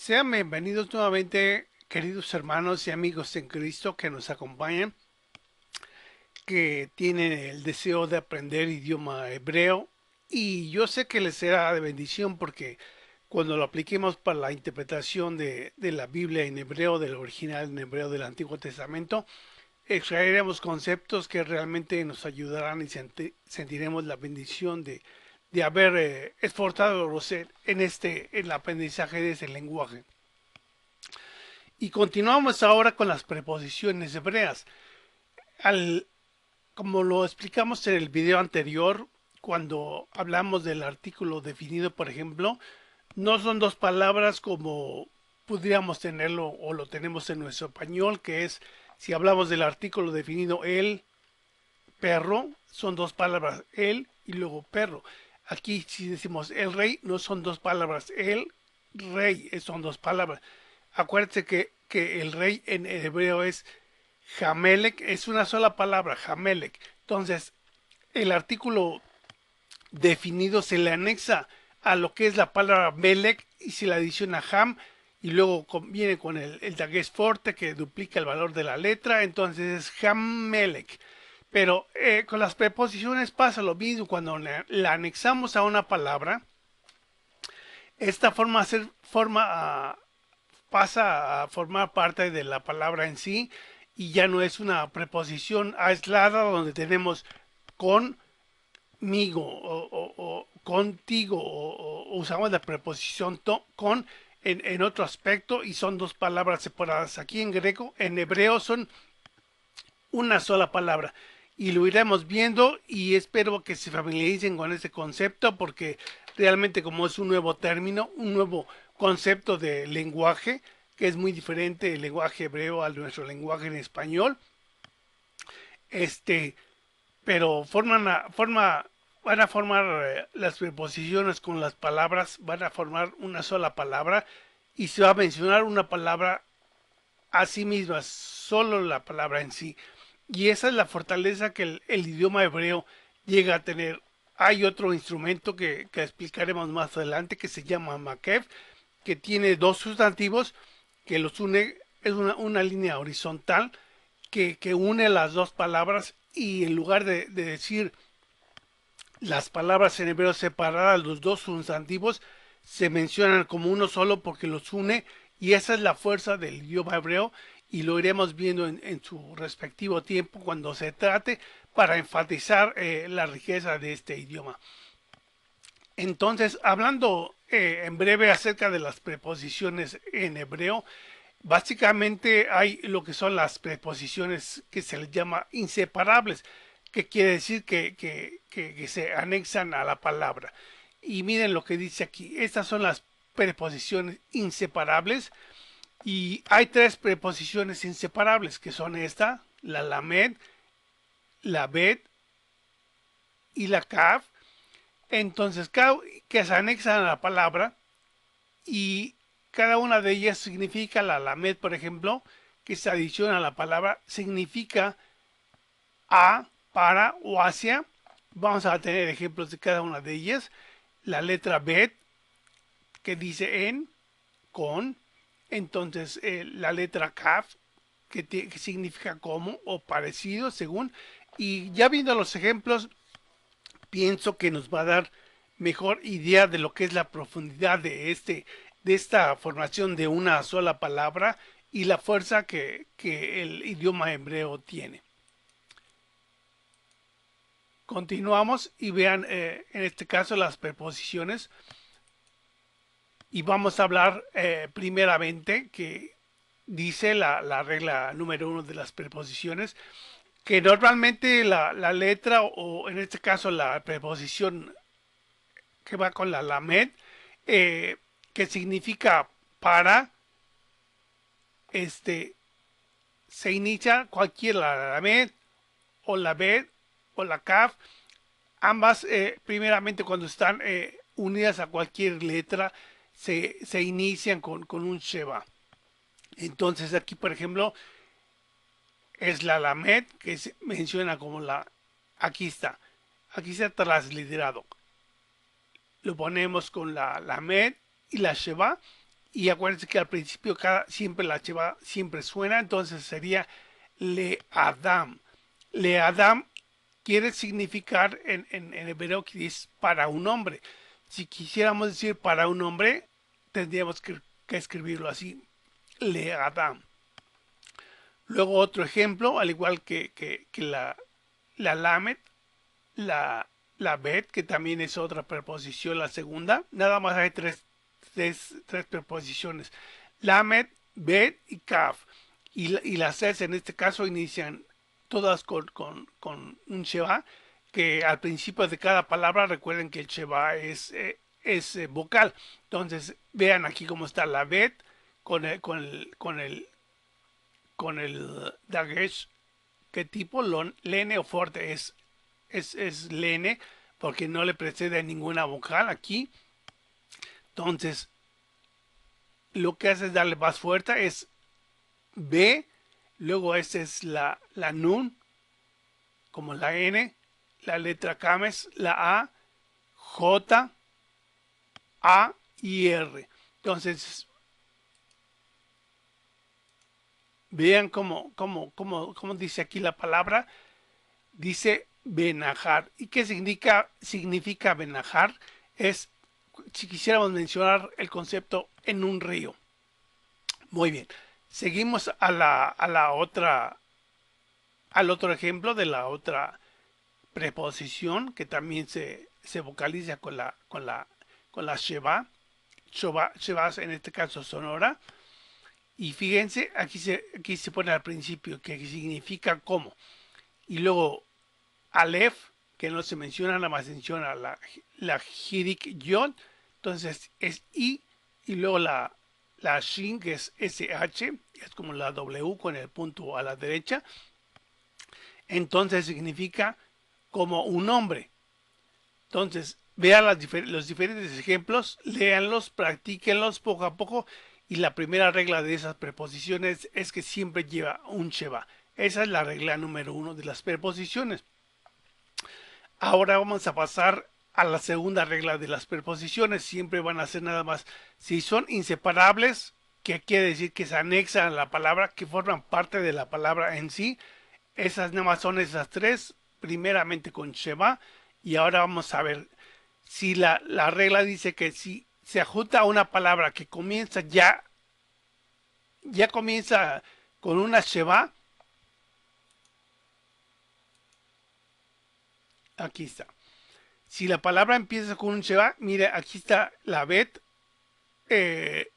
Sean bienvenidos nuevamente, queridos hermanos y amigos en Cristo que nos acompañan, que tienen el deseo de aprender idioma hebreo. Y yo sé que les será de bendición porque cuando lo apliquemos para la interpretación de la Biblia en hebreo, del original en hebreo del Antiguo Testamento, extraeremos conceptos que realmente nos ayudarán y sentiremos la bendición de haber esforzado en el aprendizaje de ese lenguaje. Y continuamos ahora con las preposiciones hebreas. Al, como lo explicamos en el video anterior, cuando hablamos del artículo definido, por ejemplo, no son dos palabras como podríamos tenerlo o lo tenemos en nuestro español, que es, si hablamos del artículo definido el perro, son dos palabras, el y luego perro. Aquí si decimos el rey, no son dos palabras, el rey son dos palabras. Acuérdense que el rey en hebreo es Jamelec, es una sola palabra, Jamelec. Entonces, el artículo definido se le anexa a lo que es la palabra Melec y se le adiciona Ham y luego viene con el dagués forte que duplica el valor de la letra, entonces es Jamelec. Pero con las preposiciones pasa lo mismo, cuando la anexamos a una palabra, esta pasa a formar parte de la palabra en sí y ya no es una preposición aislada donde tenemos conmigo o contigo o usamos la preposición con en otro aspecto y son dos palabras separadas. Aquí en griego, en hebreo son una sola palabra y lo iremos viendo y espero que se familiaricen con ese concepto porque realmente como es un nuevo término, un nuevo concepto de lenguaje que es muy diferente el lenguaje hebreo al nuestro lenguaje en español, este, pero van a formar las preposiciones con las palabras, van a formar una sola palabra y se va a mencionar una palabra a sí misma, solo la palabra en sí. Y esa es la fortaleza que el idioma hebreo llega a tener. Hay otro instrumento que explicaremos más adelante que se llama Makev, que tiene dos sustantivos que los une, es una línea horizontal que une las dos palabras y en lugar de decir las palabras en hebreo separadas, los dos sustantivos se mencionan como uno solo porque los une y esa es la fuerza del idioma hebreo y lo iremos viendo en su respectivo tiempo cuando se trate para enfatizar la riqueza de este idioma. Entonces, hablando en breve acerca de las preposiciones en hebreo, básicamente hay lo que son las preposiciones que se les llama inseparables, que quiere decir que se anexan a la palabra. Y miren lo que dice aquí. Estas son las preposiciones inseparables. Y hay tres preposiciones inseparables, que son esta, la lamed, la bet y la kaf. Entonces, que se anexan a la palabra y cada una de ellas significa la lamed, por ejemplo, que se adiciona a la palabra, significa a, para o hacia. Vamos a tener ejemplos de cada una de ellas. La letra bet, que dice en, con. Entonces, la letra kaf, que significa como o parecido, según. Y ya viendo los ejemplos, pienso que nos va a dar mejor idea de lo que es la profundidad de esta formación de una sola palabra y la fuerza que el idioma hebreo tiene. Continuamos y vean en este caso las preposiciones y vamos a hablar primeramente que dice la regla número uno de las preposiciones que normalmente la letra o en este caso la preposición que va con la lamed, que significa para, este, se inicia cualquier la lamed o la bet o la kaf, ambas primeramente cuando están unidas a cualquier letra se inician con un sheva. Entonces aquí por ejemplo es la lamed que se menciona como aquí está transliterado. Lo ponemos con la lamed y la sheva y acuérdense que al principio siempre la Sheva siempre suena, entonces sería le Adam. Le Adam quiere significar en hebreo que es para un hombre. Si quisiéramos decir para un hombre, tendríamos que escribirlo así, le Adam. Luego otro ejemplo, al igual que la Lamed, la Bet, que también es otra preposición, la segunda. Nada más hay tres preposiciones. Lamed, Bet y Kaf. Y las ses en este caso inician todas con un Sheva, que al principio de cada palabra recuerden que el Sheva es vocal. Entonces vean aquí cómo está la Bet con el Dagesh, qué tipo, lene o fuerte es lene, porque no le precede ninguna vocal aquí. Entonces, lo que hace es darle más fuerte, es B, luego esa es la nun, como la N, la letra Kames, la A, J, A y R. Entonces, vean cómo dice aquí la palabra. Dice Benajar. ¿Y qué significa Benajar? Es, si quisiéramos mencionar el concepto en un río. Muy bien. Seguimos al otro ejemplo de la otra preposición que también se vocaliza con la Sheva. Sheva en este caso sonora. Y fíjense, aquí se pone al principio que significa cómo. Y luego Aleph, que no se menciona, nada más se menciona la Hidik Yod, entonces es I, y luego la Shin, que es SH, es como la W con el punto a la derecha, entonces significa como un hombre. Entonces, vean los diferentes ejemplos, léanlos, practíquenlos poco a poco, y la primera regla de esas preposiciones es que siempre lleva un Sheva. Esa es la regla número 1 de las preposiciones. Ahora vamos a pasar a la segunda regla de las preposiciones. Siempre van a ser nada más si son inseparables, que quiere decir que se anexan a la palabra, que forman parte de la palabra en sí. Esas nada más son esas tres, primeramente con Sheva. Y ahora vamos a ver si la regla dice que si se adjunta a una palabra que ya comienza con una Sheva. Aquí está. Si la palabra empieza con un Sheva, mire, aquí está la Bet. eh,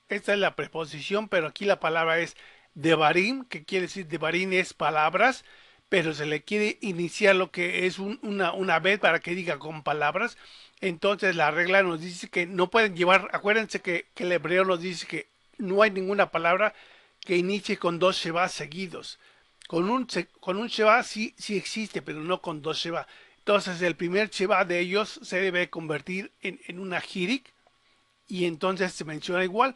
Esta es la preposición, pero aquí la palabra es devarim, que quiere decir devarim es palabras, pero se le quiere iniciar lo que es una Bet para que diga con palabras. Entonces la regla nos dice que no pueden llevar, acuérdense que el hebreo nos dice que no hay ninguna palabra que inicie con dos Sheva seguidos. Con un Sheva sí existe, pero no con dos Sheva. Entonces el primer Sheva de ellos se debe convertir en una Hirik, y entonces se menciona igual.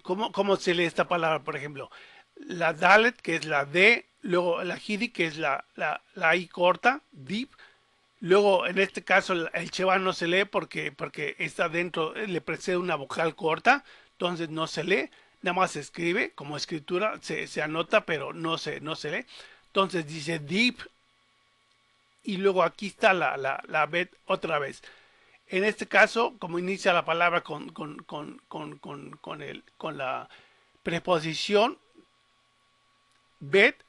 ¿Cómo se lee esta palabra? Por ejemplo, la Dalet, que es la D, luego la Hirik, que es la I corta, Deep. Luego, en este caso, el Sheva no se lee porque está dentro, le precede una vocal corta, entonces no se lee, nada más se escribe, como escritura se anota, pero no se lee. Entonces dice Deep, y luego aquí está la Bet otra vez. En este caso, como inicia la palabra con la preposición Bet,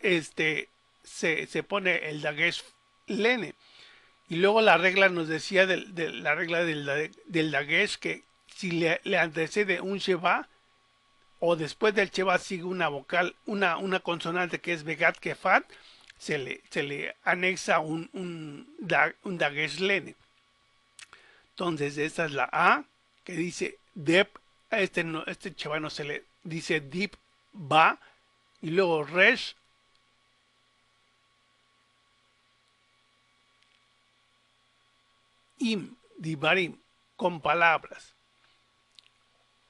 se pone el dagesh lene. Y luego la regla nos decía la regla del dagesh, que si le antecede un sheva o después del sheva sigue una vocal, una consonante que es begat kefat, se le anexa un dagesh lene. Entonces, esta es la A, que dice Dep, este chaval no se le dice Dip va, y luego Resh, Im, Divarim, con palabras.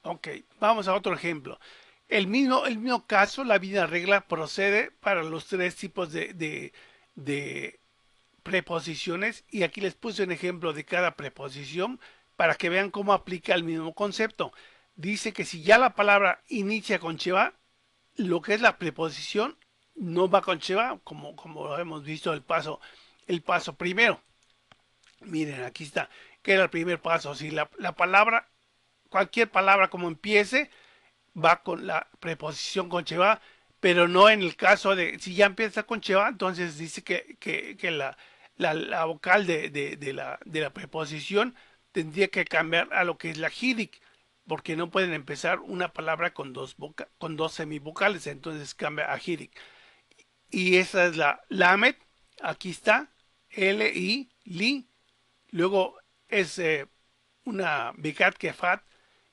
Ok, vamos a otro ejemplo. El mismo caso, la vida regla procede para los tres tipos de preposiciones, y aquí les puse un ejemplo de cada preposición para que vean cómo aplica el mismo concepto. dice que si ya la palabra inicia con Sheva, lo que es la preposición no va con Sheva, como hemos visto el paso primero. Miren, aquí está, que era el primer paso. Si la palabra, cualquier palabra como empiece, va con la preposición con Sheva, pero no en el caso de, si ya empieza con Sheva, entonces dice que la vocal de la preposición tendría que cambiar a lo que es la Hidik, porque no pueden empezar una palabra con con dos semivocales, entonces cambia a Hidik. Y esa es la Lamet, aquí está, L-I, Li, luego es una Begat Kefat,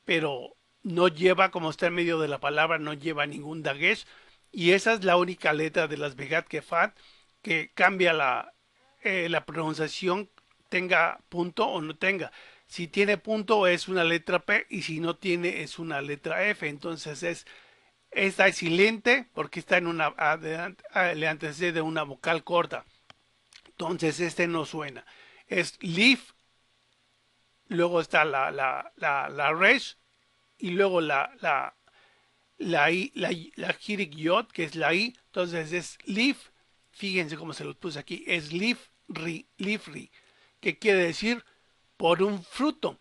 pero no lleva, como está en medio de la palabra, no lleva ningún dagesh. Y esa es la única letra de las Begat Kefat que cambia la pronunciación, tenga punto o no tenga. Si tiene punto es una letra P y si no tiene es una letra F. Entonces esta es silente porque está en una, le antecede una vocal corta. Entonces este no suena. Es leaf, luego está la resh y luego la Hirik Yod, que es la I, entonces es leaf, fíjense cómo se los puse aquí, es leafri, que quiere decir por un fruto.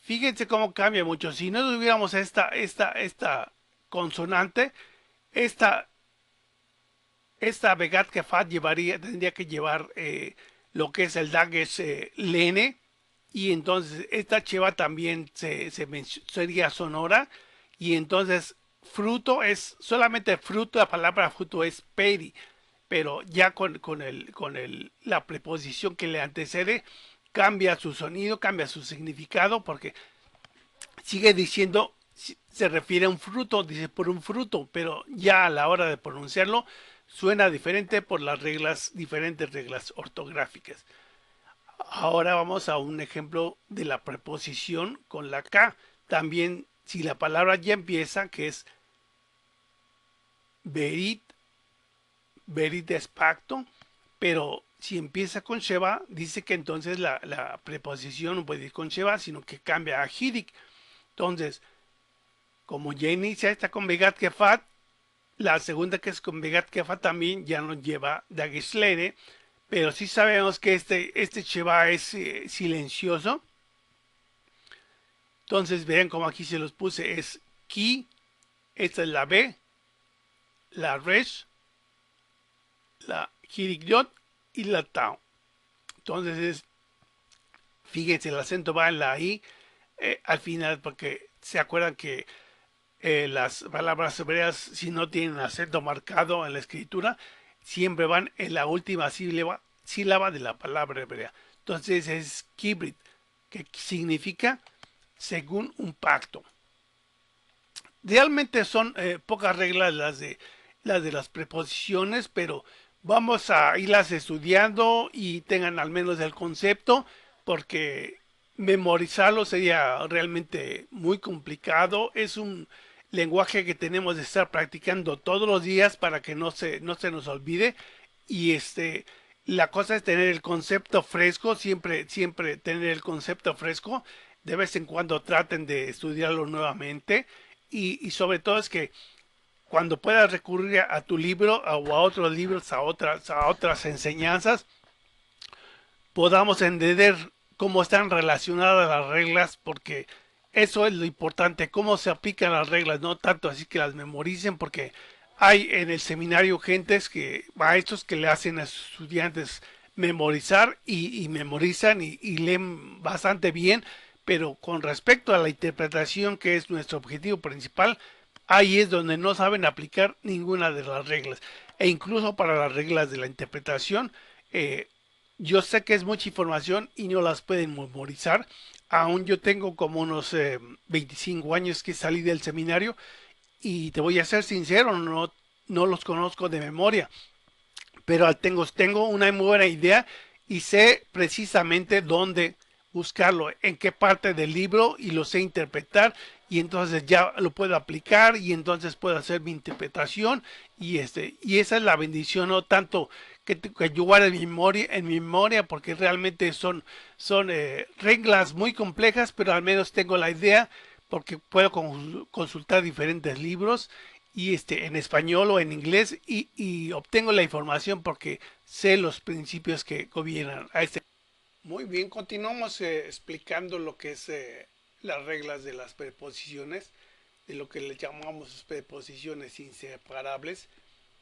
Fíjense cómo cambia mucho. Si no tuviéramos esta consonante, esta, esta Begat Kefat tendría que llevar lo que es el Dagesh Lene, y entonces esta cheva también sería sonora, y entonces fruto es solamente fruto, la palabra fruto es peri, pero ya la preposición que le antecede cambia su sonido, cambia su significado, porque sigue diciendo, se refiere a un fruto, dice por un fruto, pero ya a la hora de pronunciarlo suena diferente por las diferentes reglas ortográficas. Ahora vamos a un ejemplo de la preposición con la K. También, si la palabra ya empieza, que es verit, verit es pacto, pero si empieza con Sheva, dice que entonces la preposición no puede ir con Sheva, sino que cambia a Hidik. Entonces, como ya inicia esta con Begat Kefat, la segunda que es con Begat Kefat también ya no lleva Dagesh, pero sí sabemos que este Sheva es silencioso. Entonces vean como aquí se los puse, es Ki, esta es la B, la Resh, la Hirigyot y la Tau. Entonces fíjense, el acento va en la I al final, porque se acuerdan que las palabras hebreas, si no tienen acento marcado en la escritura, siempre van en la última sílaba de la palabra hebrea. Entonces es Kibrit, que significa según un pacto. Realmente son pocas reglas las de las preposiciones, pero vamos a irlas estudiando y tengan al menos el concepto, porque memorizarlo sería realmente muy complicado. Es un lenguaje que tenemos de estar practicando todos los días para que no se nos olvide. Y la cosa es tener el concepto fresco, siempre tener el concepto fresco. De vez en cuando traten de estudiarlo nuevamente, y sobre todo es que cuando puedas recurrir a tu libro o a otros libros, a otras enseñanzas, podamos entender cómo están relacionadas las reglas, porque eso es lo importante, cómo se aplican las reglas, no tanto así que las memoricen, porque hay en el seminario maestros que le hacen a sus estudiantes memorizar y memorizan y leen bastante bien, pero con respecto a la interpretación, que es nuestro objetivo principal, ahí es donde no saben aplicar ninguna de las reglas. E incluso para las reglas de la interpretación, eh, yo sé que es mucha información y no las pueden memorizar. Aún yo tengo como unos 25 años que salí del seminario, y te voy a ser sincero, no los conozco de memoria, pero tengo una muy buena idea y sé precisamente dónde buscarlo, en qué parte del libro, y lo sé interpretar, y entonces ya lo puedo aplicar y entonces puedo hacer mi interpretación, y esa es la bendición, no tanto que yo guarde en mi memoria, porque realmente son reglas muy complejas, pero al menos tengo la idea porque puedo consultar diferentes libros y en español o en inglés y obtengo la información porque sé los principios que gobiernan a este. Muy bien, continuamos explicando lo que es las reglas de las preposiciones, de lo que le llamamos preposiciones inseparables.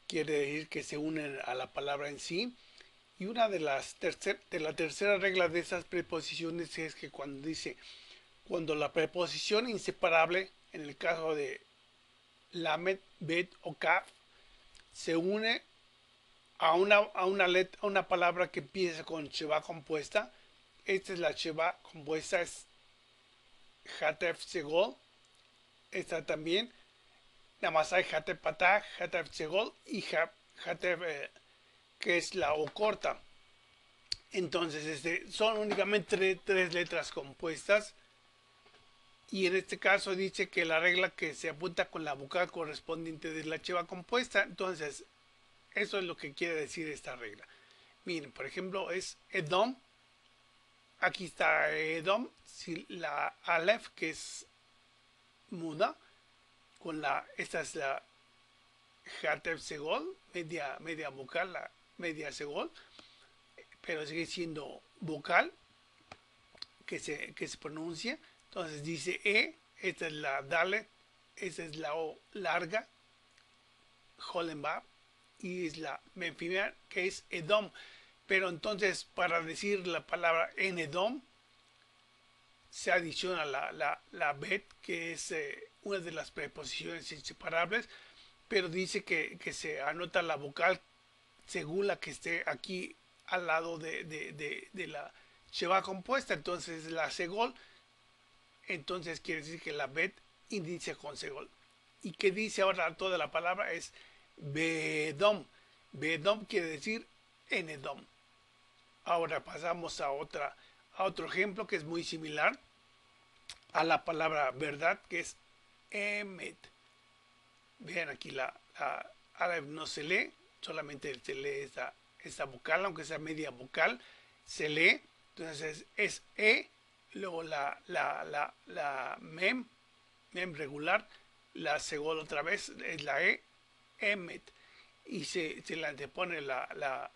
Quiere decir que se unen a la palabra en sí. Y una de la tercera regla de esas preposiciones es que cuando la preposición inseparable, en el caso de lamed, bet o kaf, se une a una palabra que empieza con sheva compuesta. Esta es la sheva compuesta, es hatef segol. Esta también. Nada más hay hatef patah, hatef segol y hatef que es la o corta. Entonces, son únicamente tres letras compuestas. Y en este caso dice que la regla que se apunta con la vocal correspondiente de la sheva compuesta. Entonces, eso es lo que quiere decir esta regla. Miren, por ejemplo, es Edom. Aquí está Edom. Si la Aleph, que es muda, esta es la Hatef Segol, media vocal, la media Segol, pero sigue siendo vocal que se pronuncia. Entonces dice esta es la Dalet, esta es la O larga, Holenbab, y es la Menfimia, que es Edom. Pero entonces, para decir la palabra en Edom, se adiciona la bet, que es una de las preposiciones inseparables, pero dice que se anota la vocal según la que esté aquí al lado de la sheva compuesta. Entonces, la segol, entonces quiere decir que la bet inicia con segol. ¿Y qué dice ahora toda la palabra? Es bedom. Bedom quiere decir en Edom. Ahora pasamos a otro ejemplo que es muy similar a la palabra verdad, que es emet. Vean aquí la Aleph no se lee, solamente se lee esta vocal, aunque sea media vocal, se lee. Entonces es luego la mem regular, la segol otra vez es la emet. Y se le antepone la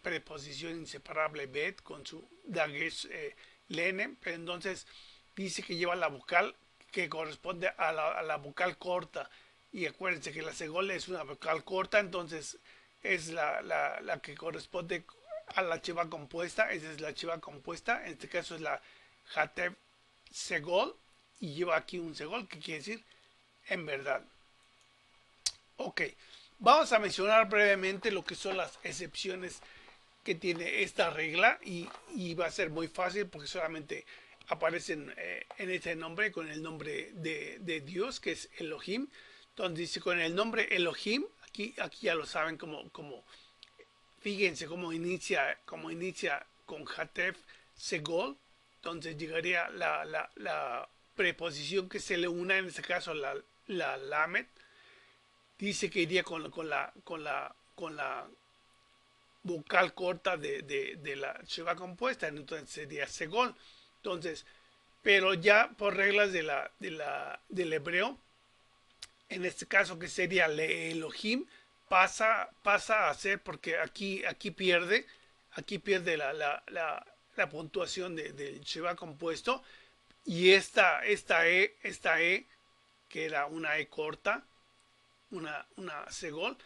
preposición inseparable bet con su dagesh lene, pero entonces dice que lleva la vocal que corresponde a la vocal corta. Y acuérdense que la segol es una vocal corta, entonces es la que corresponde a la sheva compuesta. Esa es la sheva compuesta, en este caso es la hatef segol, y lleva aquí un segol, que quiere decir en verdad. Ok, vamos a mencionar brevemente lo que son las excepciones que tiene esta regla y va a ser muy fácil porque solamente aparecen en este nombre con el nombre de Dios, que es Elohim. Entonces dice con el nombre Elohim, aquí ya lo saben como fíjense cómo inicia con Hatef Segol. Entonces llegaría la preposición que se le una, en este caso la Lamed. Dice que iría con la vocal corta de la sheva compuesta, entonces sería segol. Entonces, pero ya por reglas del hebreo, en este caso que sería le Elohim, pasa a ser, porque aquí pierde la puntuación del sheva compuesto, y esta e, que era una e corta, una segol,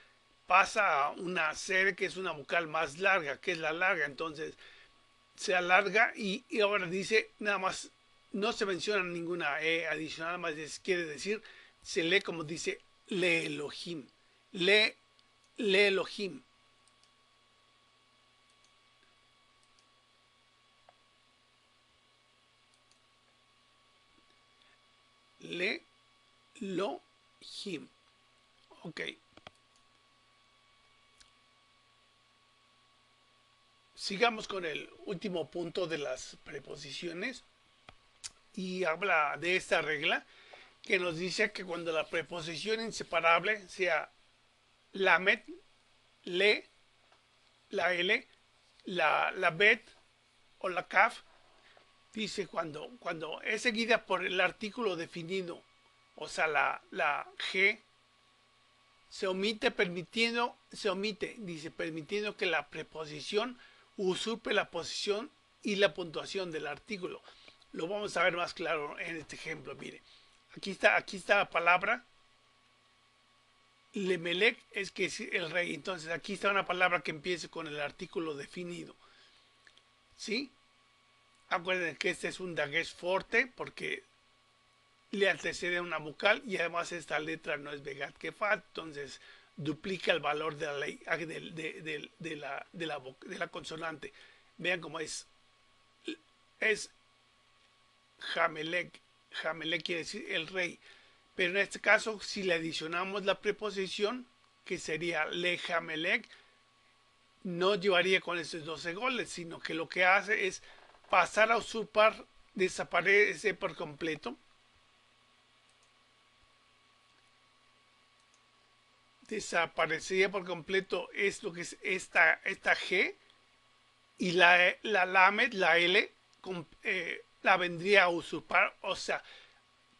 pasa a una ser que es una vocal más larga, que es la larga. Entonces se alarga y ahora dice nada más, no se menciona ninguna e adicional, más quiere decir, se lee como dice le Elohim, le Elohim. Le Elohim. Ok. Sigamos con el último punto de las preposiciones y habla de esta regla que nos dice que cuando la preposición inseparable sea la met, le, la l, la bet o la kaf, Dice cuando es seguida por el artículo definido, o sea, la G dice, permitiendo que la preposición usurpe la posición y la puntuación del artículo. Lo vamos a ver más claro en este ejemplo. Mire, aquí está la palabra Lemelec, es que es el rey. Entonces aquí está una palabra que empiece con el artículo definido. ¿Sí? Acuérdense que este es un dagues forte porque le antecede una vocal y además esta letra no es begat que fa, entonces duplica el valor de la ley de la consonante. Vean cómo es Jamelec. Jamelec quiere decir el rey, pero en este caso si le adicionamos la preposición que sería le Jamelec, no llevaría con esos 12 goles, sino que lo que hace es pasar a usurpar, desaparece por completo. Desaparecería por completo es lo que es esta G, y la lamed, la L, la vendría a usurpar, o sea,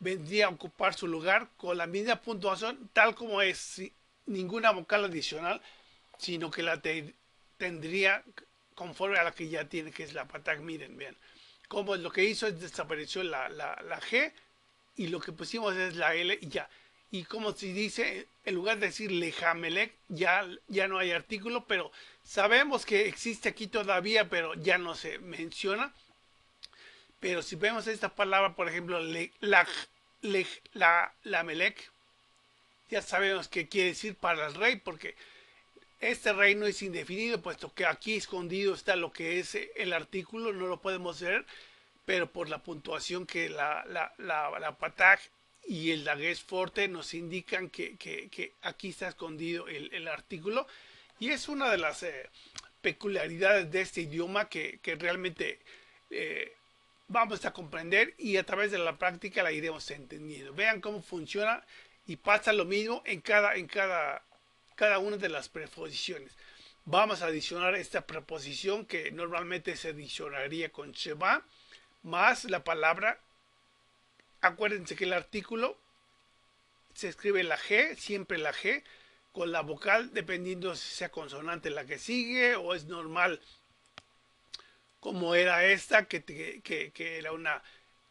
vendría a ocupar su lugar con la misma puntuación tal como es, ninguna vocal adicional, sino que la tendría conforme a la que ya tiene, que es la patag. Miren, vean, como lo que hizo es desapareció la G y lo que pusimos es la L y ya. Y como si dice, en lugar de decir lejamelec, ya no hay artículo, pero sabemos que existe aquí todavía, pero ya no se menciona. Pero si vemos esta palabra, por ejemplo, la melec, ya sabemos qué quiere decir para el rey, porque este rey no es indefinido, puesto que aquí escondido está lo que es el artículo, no lo podemos ver, pero por la puntuación que la patag y el dagues forte nos indican que aquí está escondido el artículo, y es una de las peculiaridades de este idioma que realmente vamos a comprender, y a través de la práctica la iremos entendiendo. Vean cómo funciona y pasa lo mismo en cada una de las preposiciones. Vamos a adicionar esta preposición que normalmente se adicionaría con sheba más la palabra. Acuérdense que el artículo se escribe la G, siempre la G, con la vocal, dependiendo si sea consonante la que sigue o es normal, como era esta, que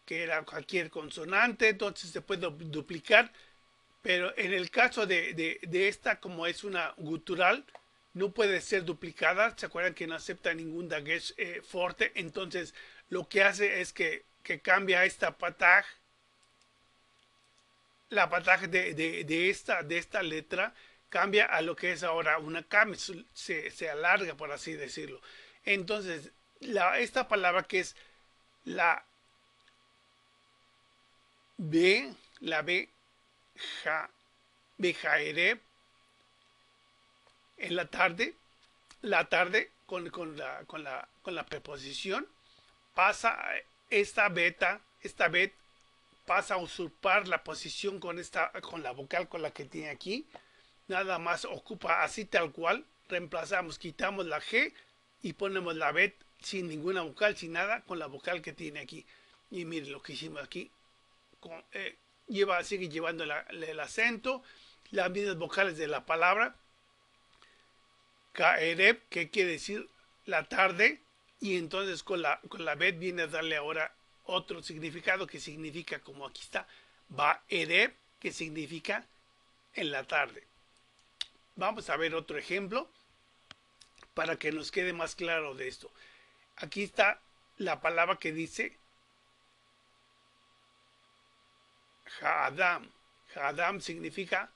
era cualquier consonante, entonces se puede duplicar. Pero en el caso de esta, como es una gutural, no puede ser duplicada. ¿Se acuerdan que no acepta ningún dagues forte? Entonces lo que hace es que cambia esta patag, la patag de esta letra, cambia a lo que es ahora una cam, se alarga, por así decirlo. Entonces esta palabra que es la B, Bejaereb, en la tarde con la preposición, pasa esta bet pasa a usurpar la posición con la vocal con la que tiene aquí. Nada más ocupa así tal cual, reemplazamos, quitamos la G y ponemos la bet sin ninguna vocal, sin nada, con la vocal que tiene aquí. Y miren lo que hicimos aquí. Sigue llevando el acento, las mismas vocales de la palabra. Kaereb, que quiere decir la tarde, y entonces con la bet viene a darle ahora otro significado, que significa, como aquí está, Baereb, que significa en la tarde. Vamos a ver otro ejemplo para que nos quede más claro de esto. Aquí está la palabra que dice Haadam. Haadam significa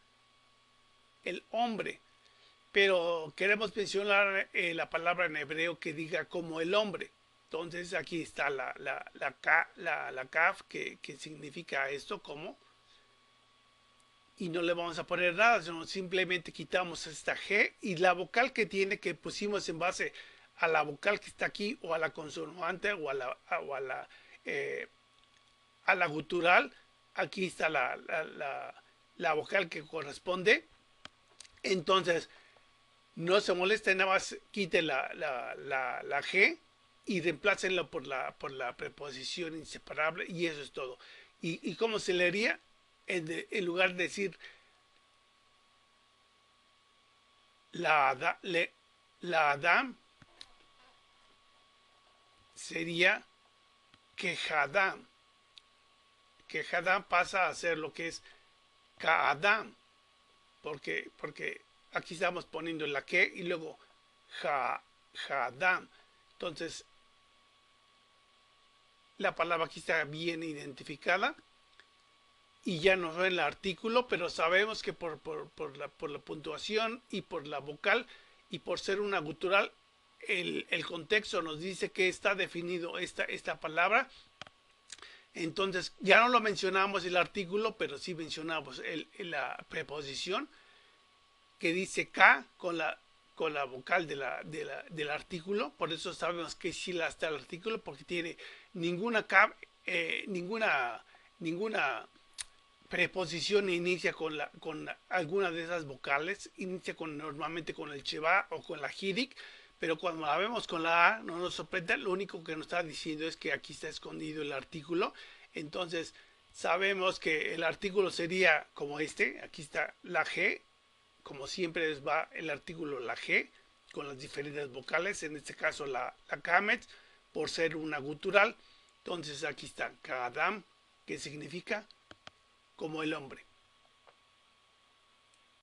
el hombre, pero queremos mencionar la palabra en hebreo que diga como el hombre. Entonces aquí está la kaf que significa esto como, y no le vamos a poner nada, sino simplemente quitamos esta G y la vocal que tiene, que pusimos en base a la vocal que está aquí, o a la consonante, o a la gutural. Aquí está la vocal que corresponde. Entonces no se moleste, nada más quite la G y reemplácenlo por la preposición inseparable y eso es todo. ¿Y cómo se leería? En lugar de decir la Adam, sería Kehadam. Kehadam pasa a ser lo que es Kaadam, porque aquí estamos poniendo la que y luego Hadam. Entonces, la palabra aquí está bien identificada y ya nos ve el artículo, pero sabemos que por la puntuación y por la vocal y por ser una gutural, el contexto nos dice que está definido esta palabra. Entonces, ya no lo mencionamos el artículo, pero sí mencionamos la preposición que dice K con la vocal del artículo. Por eso sabemos que sí la está el artículo, porque tiene ninguna K, ninguna preposición inicia con alguna de esas vocales, inicia normalmente con el Cheva o con la Hidik, pero cuando la vemos con la A no nos sorprende, lo único que nos está diciendo es que aquí está escondido el artículo. Entonces sabemos que el artículo sería como aquí está la G, como siempre va el artículo la G, con las diferentes vocales, en este caso la Kamet, por ser una gutural. Entonces aquí está Kadam, que significa como el hombre.